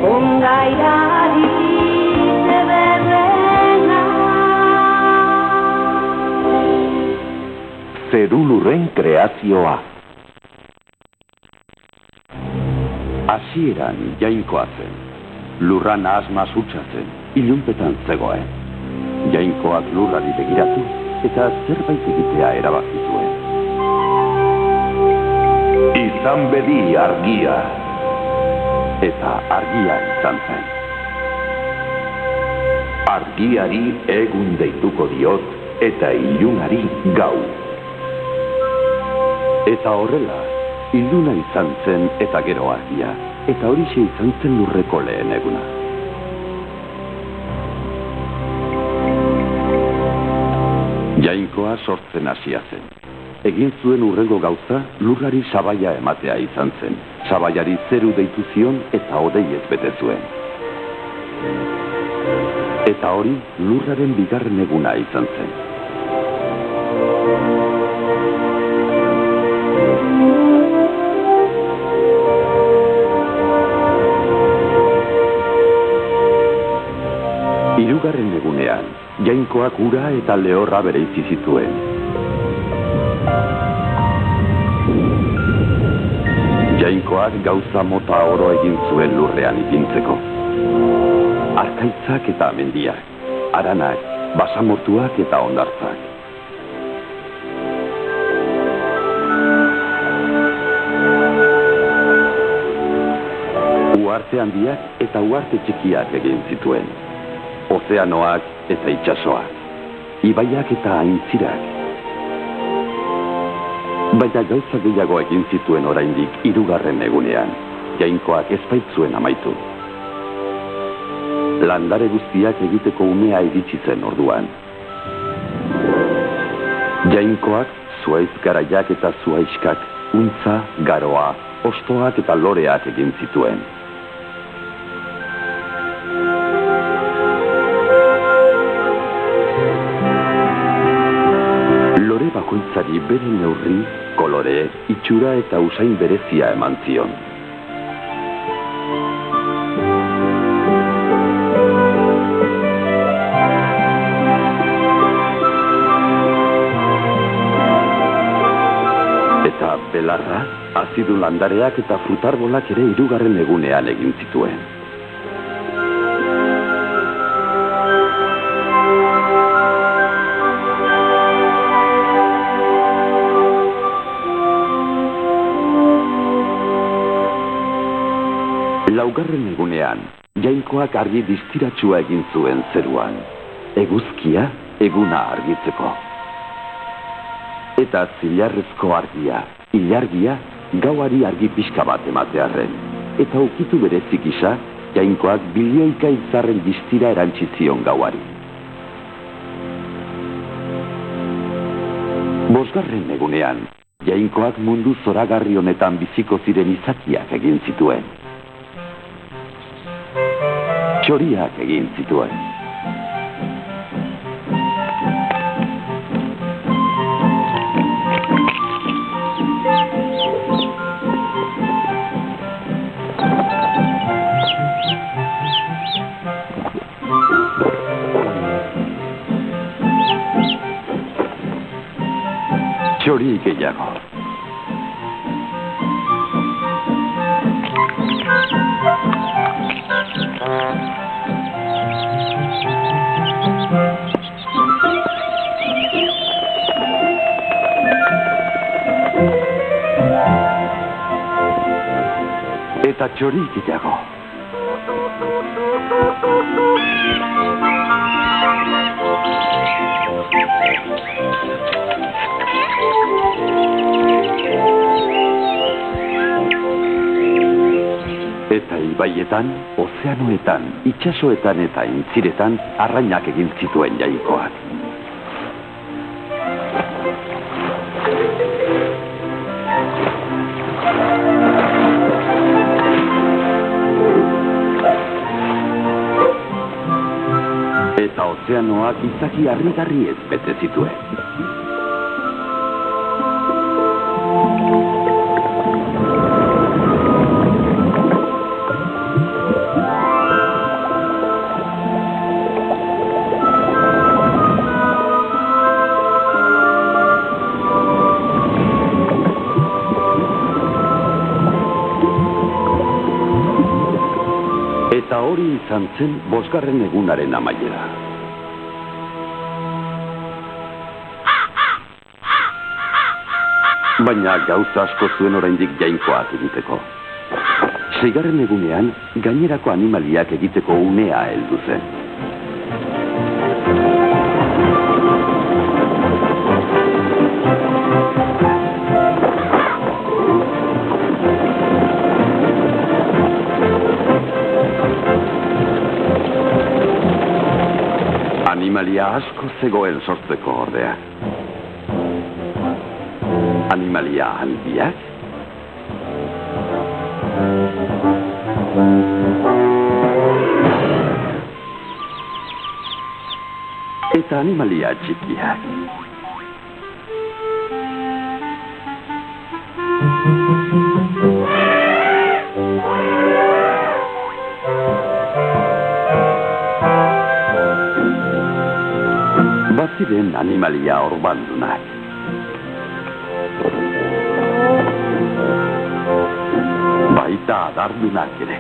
ongairari zederrena. Zerulurren kreazioa. Hasieran Jainkoa zen. Lurran asma zutsatzen, ilunpetan zegoen. Jainkoak lurrari begiratu eta zerbait egitea erabaki zuen. Izan bedi argia. Eta argia izan zen. Argiari egun deituko diot eta ilunari gau. Eta horrela, iluna izan zen eta gero argia, eta horixe izan zen lurreko lehen eguna. Jainkoa sortzen hasia zen. Egin zuen hurrengo gauza lurrari sabaia ematea izan zen. Sabaiari zeru deitu zion eta hodeiez bete zuen. Eta hori lurraren bigarren eguna izan zen. Hirugarren egunean, Jainkoak ura eta lehorra bereizi zituen. Jainkoak gauza mota oro egin zuen lurrean ipintzeko. Arkaitzak eta mendiak, aranak, basamortuak eta hondartzak. Uharte handiak eta uharte txikiak egin zituen. Ozeanoak eta itsasoak, ibaiak eta aintzirak. Baina gauza gehiago egin zituen oraindik hirugarren egunean. Jainkoak ez baitzuen amaitu. Landare guztiak egiteko unea iritsi zen orduan. Jainkoak zuhaitz garaiak eta zuhaixkak, untza, garoa, hostoak eta loreak egin zituen. Bakoitzari bere neurri, kolore, itxura eta usain berezia eman zion. Eta belarra, azidu landareak eta frutarbolak ere hirugarren egunean egin zituen. Laugarren egunean, Jainkoak argi distiratsua egin zuen zeruan. Eguzkia eguna argitzeko. Eta zilarrezko argia, ilargia, gauari argi pixka bat ematearren. Eta ukitu berezik gisa, Jainkoak bilioika izarren distira erantzi zion gauari. Bosgarren egunean, Jainkoak mundu zoragarri honetan biziko ziren izakiak egin zituen. Txoriak egin zituen. Txori gehiago. Eta txori gehiago. Eta ibaietan, ozeanoetan, itsasoetan eta intziretan arrainak egin zituen Jainkoak. Eta ozeanoak izaki harrigarri ez bete zituen. Eta hori izan zen 5. egunaren amaiera. Baina gauza asko zuen oraindik Jainkoak egiteko. 6. egunean, gainerako animaliak egiteko unea heldu zen. Animalia asko zegoen sortzeko ordea. Animalia handiak, eta animalia txikiak. Baziren animalia orbandunak. Baita adardunak ere.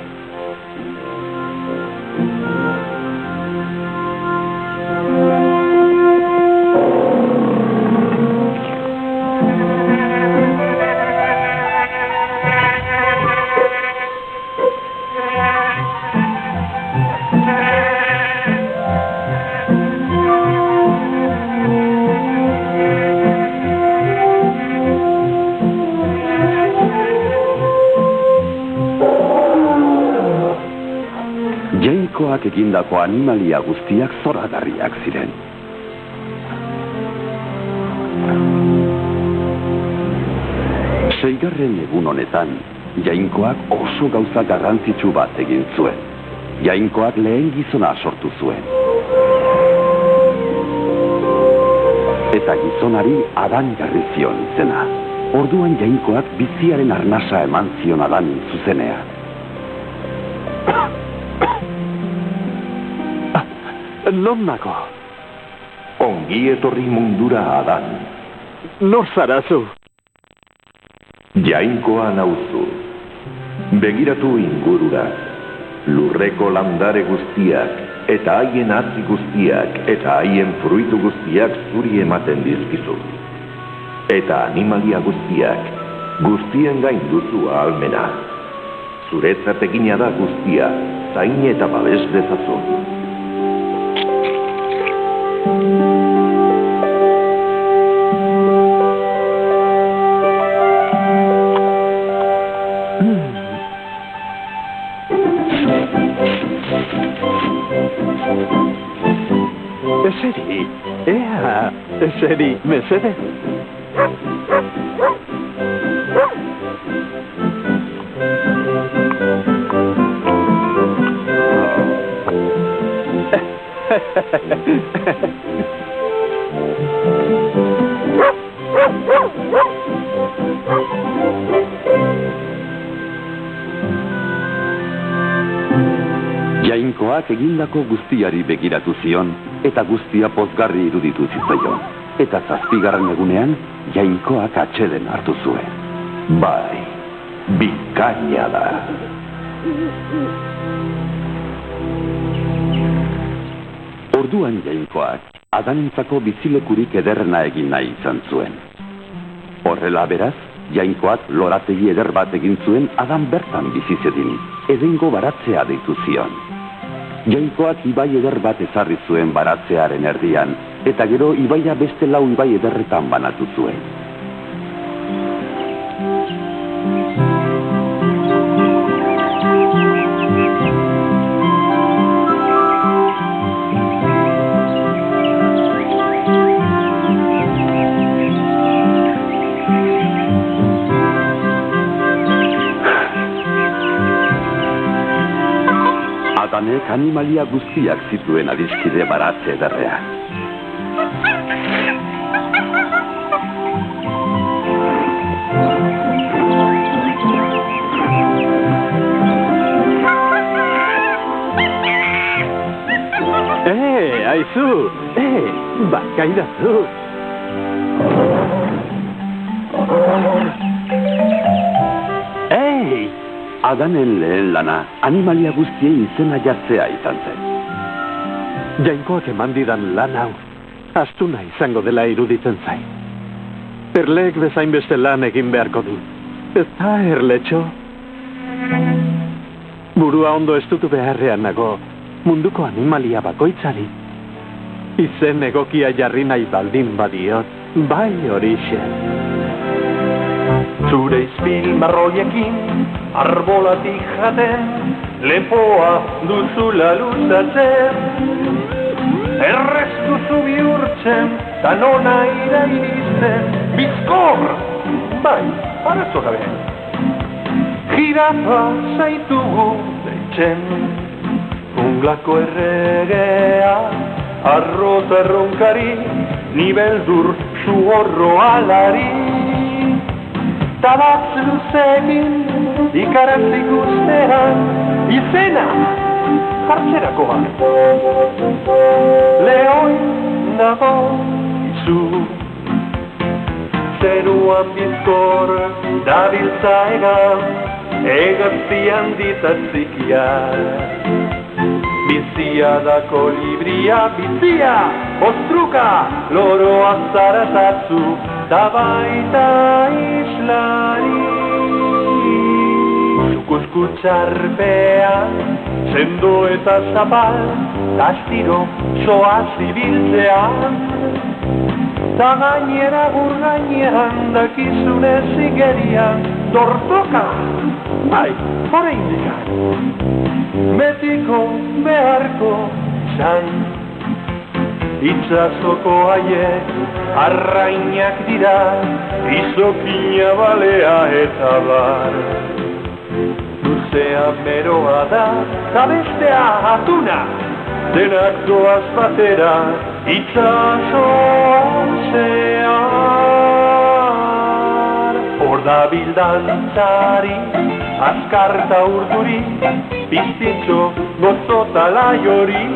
Jainkoak egindako animalia guztiak zoragarriak ziren. Seigarren egun honetan, Jainkoak oso gauza garrantzitsu bat egin zuen. Jainkoak lehen gizona sortu zuen. Eta gizonari Adan jarri zion izena. Orduan Jainkoak biziaren arnasa eman zion Adani zuzenean. Non nago? Ongi etorri mundura, Adan. Nor zara zu? Jainkoa nauzu. Begiratu ingurura. Lurreko landare guztiak, eta haien hatzi guztiak, eta haien fruitu guztiak zuri ematen dizkizu. Eta animalia guztiak, guztien gain duzu ahalmena. Zuretzat egina da guztia, zain eta babes dezazun. Eseri, ea, eseri, mesedez. Jainkoak egindako guztiari begiratu zion, eta guztia pozgarri iruditu zitzaion. Eta 7. egunean, Jainkoak atseden hartu zuen. Bai, bikaina da. Orduan Jainkoak, Adanentzako bizilekurik ederrena egin nahi izan zuen. Horrela beraz, Jainkoak lorategi eder bat egin zuen Adan bertan bizi zedin, Edengo baratzea deitu zion. Jainkoak ibai eder bat ezarri zuen baratzearen erdian, eta gero ibaia beste 4 ibai ederretan banatu zuen. Adanek animalia guztiak zituen adiskide baratze ederrean. Aizu, bakaidazu. Adanen lehen lana animalia guztiei izena jartzea izan zen. Jainkoak eman didan lan hau, astuna izango dela iruditzen zai. Erleek bezain beste lan egin beharko du. Ez da, Erletxo? Burua ondo estutu beharrean nago, munduko animalia bakoitzari. Izen egokia jarri nahi baldin badiot, bai horixe. Zure izpil marroiekin, arbolatik jaten, lepoa duzula luzatzen. Errez duzu bihurtzen, ta nona irairizten, bizkor! Bai, arazo gabe. Jirafa zaitugu deitzen, unglako erregea, arroz erronkari, ni beldur zuhorro alari. Tabatz luzekin, ikaratzik ustean, izena, jartzerako bat. Lehoi nago izu, zeruan bizkor dabiltza egan, egaztian ditatzikia. Bizia da kolibria, bizia, ostruka, loroa zaratatzu, da baita islari. Zukuskutxarpean, sendo eta zapal, astiro soa zibiltzean. Ta gainera gainean dakizunez igerian, dortoka, bai, oraindik. Betiko beharko izan, itzazoko haiek arrainak dira, izokina balea eta bar. Luzea meroa da, ta bestea atuna, denak doaz batera, itzazoan zehar. Hor da bildantzari, azkarta urduri, piztintxo gozota laiori.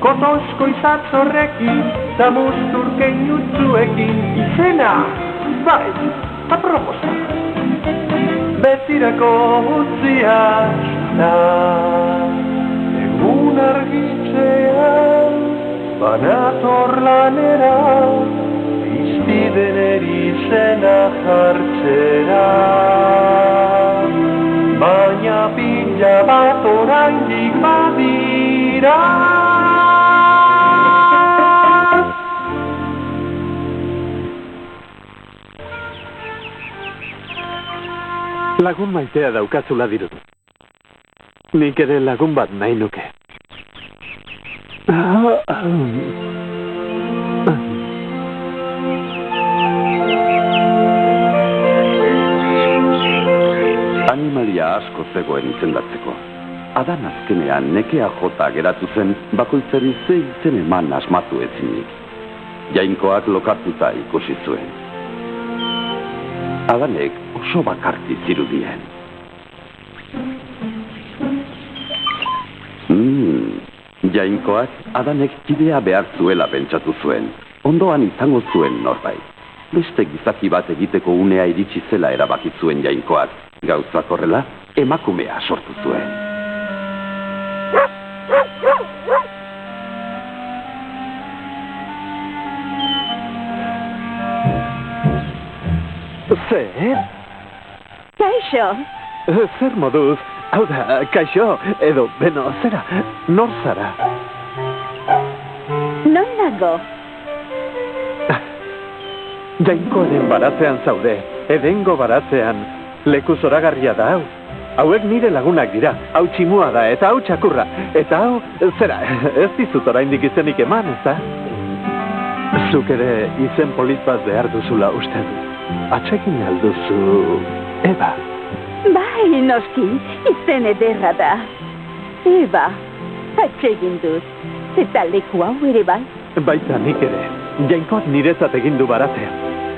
Kotosko izatzorrekin, ta musturken jutzuekin, izena, bai, aproposa. Betirako utziaz da, egun argitzean, banator lanera, iztiden erizena jartzera. Baina pila bat oraindik badira. Lagun maitea daukazula dirut. Nik ere lagun bat nahi nuke. Animalia asko zegoen izendatzeko. Adan azkenean nekea jota geratu zen, bakoitzari ze izen eman asmatu ezinik. Jainkoak lokartuta ikusi zuen. Adanek oso bakarti zirudien. Jainkoak Adanek kidea behar zuela pentsatu zuen. Ondoan izango zuen norbait. Beste gizaki bat egiteko unea iritsi zela erabaki zuen jainkoak. Gauzak horrela, emakumea sortu zuen. Zer? Kaixo. Zer moduz? Hau da, kaixo, edo, beno, zera, nor zara? Non nago? Jainkoaren baratzean zaude, edengo baratzean, leku zoragarria da hau. Hauek nire lagunak dira, hau tximua da eta hau txakurra. Eta hau, zera, ez dizut oraindik izenik eman, ez da? Zuk ere izen polit bat behar duzula uste du. Atsekin alduzu, Eba. Bai, noski, izen ederra da. Eba, atsegin dut. Eta leku hau ere bai? Baita nik ere, jainkoak niretzat egin du baratzea.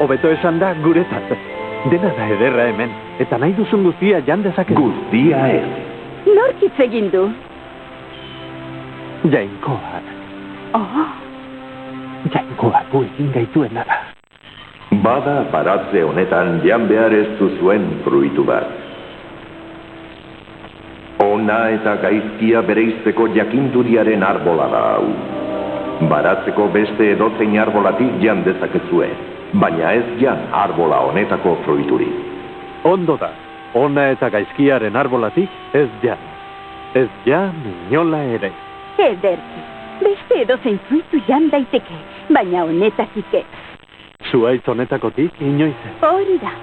Hobeto esan da guretzat. Dena da ederra hemen, eta nahi duzun guztia jan dezake. Guztia ez. Nork hitz egin du? Jainkoak. Oh, Jainkoak gu egin gaituena da. Bada baratze honetan jan behar ez duzuen fruitu bat. Ona eta gaizkia bereizteko jakinduriaren arbola da hau. Baratzeko beste edozein arbolatik jan dezakezue, baina ez jan arbola honetako fruiturik. Ondo da, ona eta gaizkiaren arbolatik ez jan. Ez jan inola ere. Ederki, beste edozein fruitu jan daiteke, baina honetatik ez. Zuhaitz honetakotik inoiz ez. Hori da.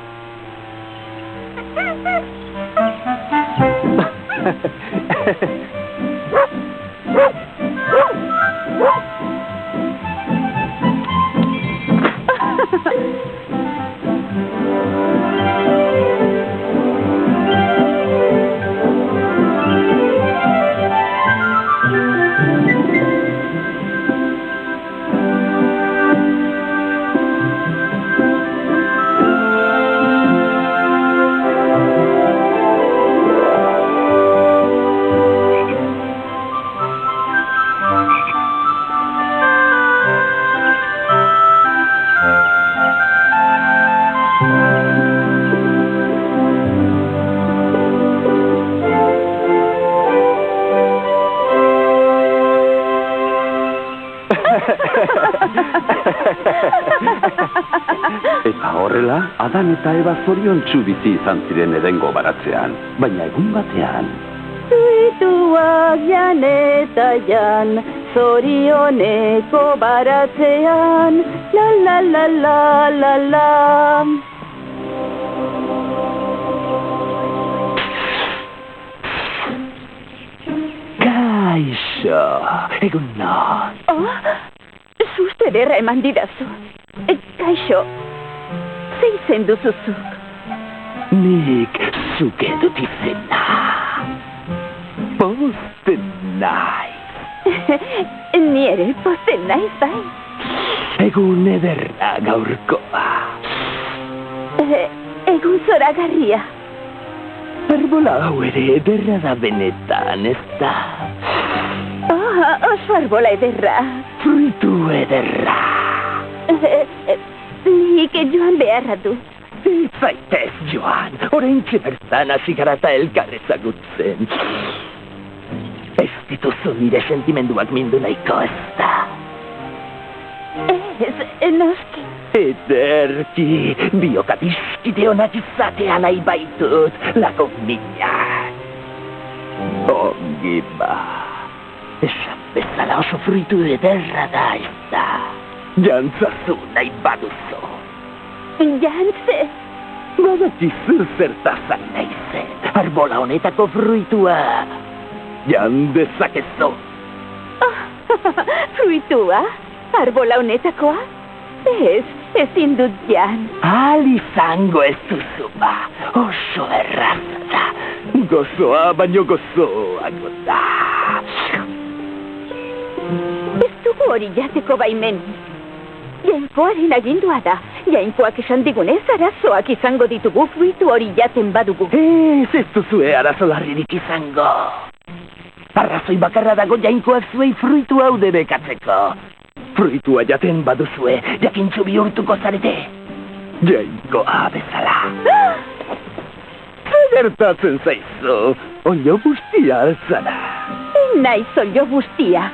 Eta horrela, Adan eta Eva zoriontsu bizi izan ziren Edengo baratzean, baina egun batean... Fruituak jan eta jan, zorioneko baratzean, la la la la la la. Kaixo, egun non. Suste ederra eman didazu. Kaixo, zein zen duzuzuk? Nik zuke dut izena. Pozten naiz. Ni ere pozten naiz, bai. Egun ederra gaurkoa. Egun zoragarria. Arbola hau ere ederra da benetan, ez da? Oso arbola ederra. Fruitu ederra. Nik joan beharra du. Zaitez, Joan, oraintxe bertan hasi gara eta elkar ezagutzen. Ez dituzu nire sentimenduak mindu nahiko, ez da? Ez, noski. Ederki, biok adiskide onak izatea nahi baitut, lagun minak. Ongi ba, esan bezala oso fruitu ederra da, ez da? Jantzazu nahi baduzu. Jantze? Badakizu zertazan naizen, arbola honetako fruitua. Jan dezakezu. Fruitua? Arbola honetakoa? Ezin dut jan. Ahal izango ez duzu ba, oso erraza da. Gozoa baino gozoago da. Ez dugu hori jateko baimen. Jainkoaren agindua da. Jainkoak esan digunez, arazoak izango ditugu fruitu hori jaten badugu. Ez duzue arazo larririk izango. Arrazoi bakarra dago jainkoak zuei fruitu hau debekatzeko. Fruitua jaten baduzue, jakintzu bihurtuko zarete. Jainkoa bezala. Gertatzen zaizu, oio guztia alzara. Naiz oio guztia.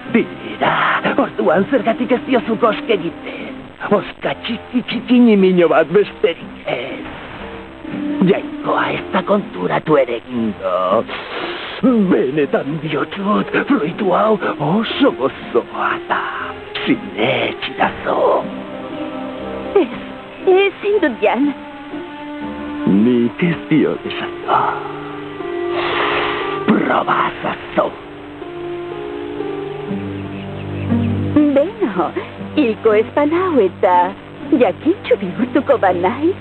Tira, orduan zergatik ez diozu koske egiten. Oska txiki nimino bat besterik ez. Jainkoa ez da konturatu ere egingo. Benetan diotsut, fruitu hau oso gozoa da. Sinetxirazo. Ezin dut jan. Nik ez diot esango. Probazazo. Beno, hilko espanau eta jakintxu bihurtuko banaiz.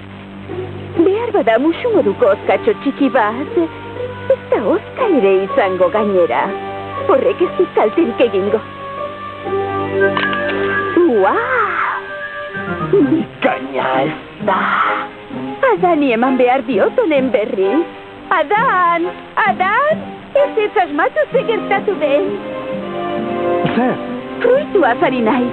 Behar bada musu moduko oskatxo txiki bat, ez da oska ere izango gainera. Horrek ez dut kalterik egingo. Uau! Bikaina ez da. Adani eman behar diot honen berri. Adan! Adan! Ez asmatu ze gertatu den. Zer? Fruitua zari nahi.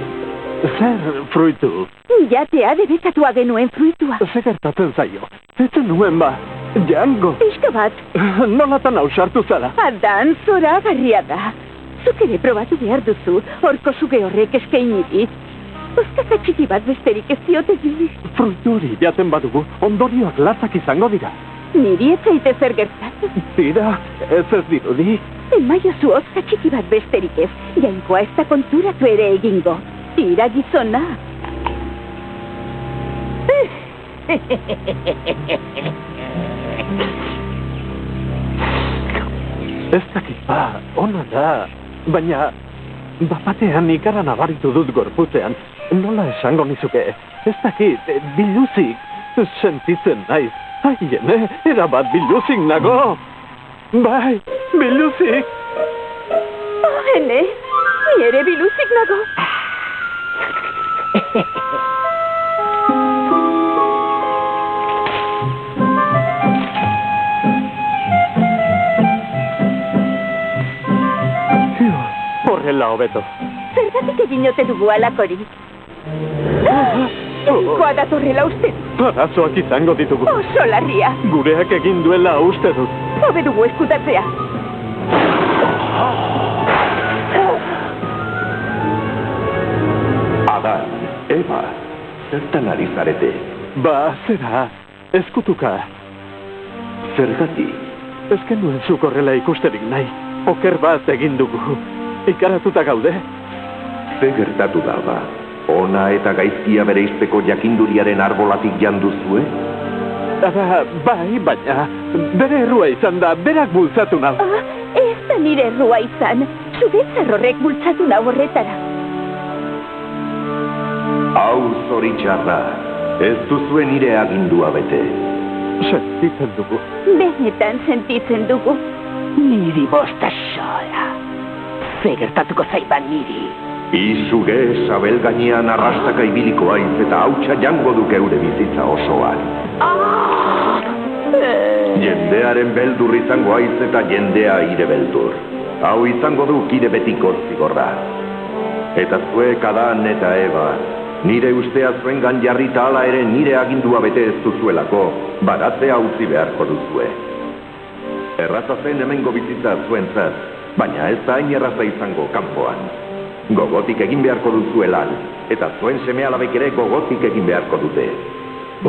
Zer fruitu? Jatea debekatua genuen fruitua. Ze gertatzen zaio? Ez nuen ba. Jango! Pixka bat, Nolatan ausartu zara? Adan zoragarria da. Zuk ere probatu behar duzu, horko suge horrek eskainiri. Oskaka txiki bat besterik ez diote zi. Fruitu hori jaten badugu, ondorioak latzak izango dira. Niri ez zaite zer gertatu. Tira, ez dirudi. Emaiozu oska txiki bat besterik ez, Jainkoa ez da konturatu ere egingo. Tira gizona. Ez dakit, ona da, baina bapatean ikara nabaritu dut gorputzean. Nola esango nizuke, ez dakit, biluzik, sentitzen naiz. Aiene, erabat biluzik nago. Bai, biluzik. Ene, ni ere biluzik nago. Horrela hobeto. Zergatik egin ote dugu alakori? Jainkoa datorrela uste dut. Arazoak izango ditugu. Oso larria. Gureak egin duela uste dut. Hobe dugu eskutatzea. Adan, Eva, zertan ari zarete? Zera, eskutuka. Zergatik? Ezken nuen zuk horrela ikusterik nahi. Oker bat egin dugu. Ikaratuta gaude. Ze gertatu da ba? Ona eta gaizkia bereizteko jakinduriaren arbolatik janduzue? Bai, baina bere errua izan da, berak bultzatu nau. Ez da nire errua izan. Zubetzar horrek bultzatu nau horretara. Hau zoritxarra, ez duzue nire agindua bete. Sentitzen dugu. Benetan sentitzen dugu. Niri bosta sola. Ze gertatuko zaiban niri. Izuge sabel gainean arrastaka ibiliko aiz eta hautsa jango duk eure bizitza osoan. Jendearen beldur izango aiz eta jendea ire beldur. Hau izango duk ire betiko zigorra. Eta zuek Adan eta Eva, nire ustea zuengan jarrita ala ere nire agindua bete ez duzuelako, baratzea utzi beharko duzue. Erraza zen hemengo bizitza zuentzat, baina ez da hain erraza izango kanpoan. Gogotik egin beharko duzue lan, eta zuen seme-alabek ere gogotik egin beharko dute.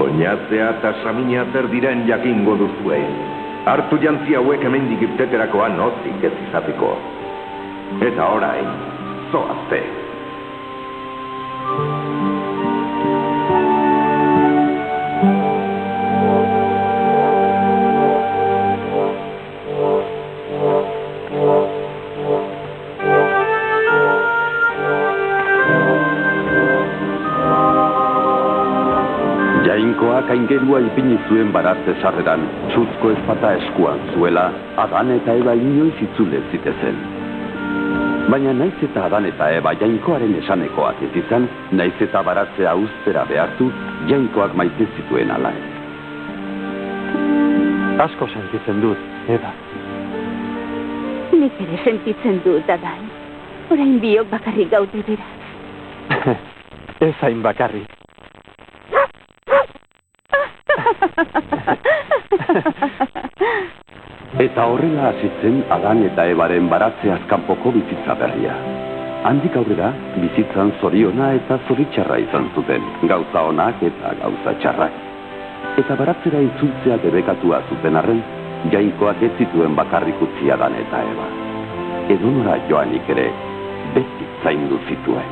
Oinatzea eta samina zer diren jakingo duzue. Hartu jantzi hauek hemendik irteterakoan nozik ez izateko. Eta orain, zoazte. Jainkoak aingerua ipini zuen baratze sarreran, txuzko ezpata eskuan zuela, Adan eta Eba inoiz itzule zitezen. Baina naiz eta Adan eta Eba Jainkoaren esanekoak ez izan, naiz eta baratzea ustera behartu, Jainkoak maite zituen ala ez. Asko sentitzen dut, Eba. Nik ere sentitzen dut, Adan. Orain biok bakarrik gaude beraz. Ez hain bakarrik. Eta horrela hasitzen Adan eta Ebaren baratze azkanpoko bizitza berria. Handik aurrera, bizitzan zoriona eta zoritxarra izan zuten, gauza onak eta gauza txarrak. Eta baratzera itzultzea debekatua zuten arren, Jainkoak ez zituen bakarrik utzi Adan eta Eba. Edonora joanik ere, beti zaindu zituen.